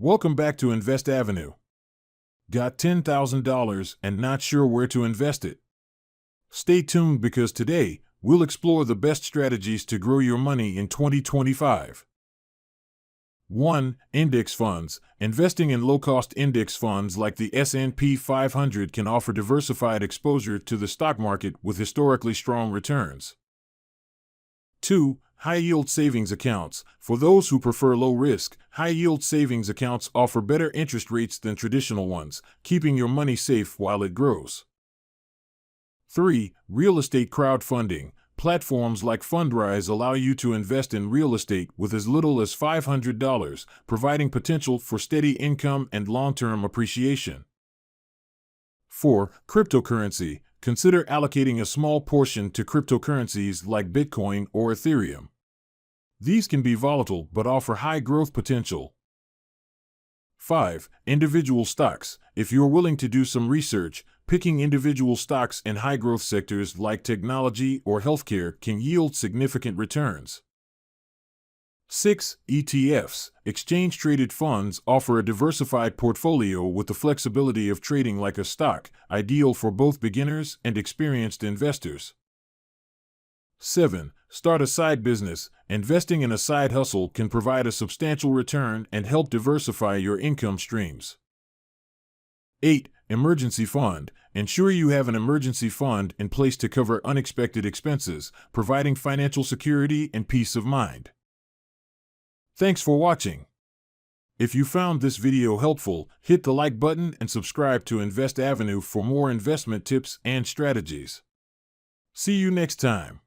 Welcome back to Invest Avenue. Got $10,000 and not sure where to invest it? Stay tuned because today we'll explore the best strategies to grow your money in 2025. 1. Index funds. Investing in low-cost index funds like the S&P 500 can offer diversified exposure to the stock market with historically strong returns. 2. High-yield savings accounts. For those who prefer low risk, high-yield savings accounts offer better interest rates than traditional ones, keeping your money safe while it grows. 3. Real estate crowdfunding. Platforms like Fundrise allow you to invest in real estate with as little as $500, providing potential for steady income and long-term appreciation. 4. Cryptocurrency. Consider allocating a small portion to cryptocurrencies like Bitcoin or Ethereum. These can be volatile but offer high growth potential. 5. Individual stocks. If you're willing to do some research, picking individual stocks in high-growth sectors like technology or healthcare can yield significant returns. 6. ETFs. Exchange-traded funds offer a diversified portfolio with the flexibility of trading like a stock, ideal for both beginners and experienced investors. 7. Start a side business. Investing in a side hustle can provide a substantial return and help diversify your income streams. 8. Emergency fund. Ensure you have an emergency fund in place to cover unexpected expenses, providing financial security and peace of mind. Thanks for watching. If you found this video helpful, hit the like button and subscribe to Invest Avenue for more investment tips and strategies. See you next time.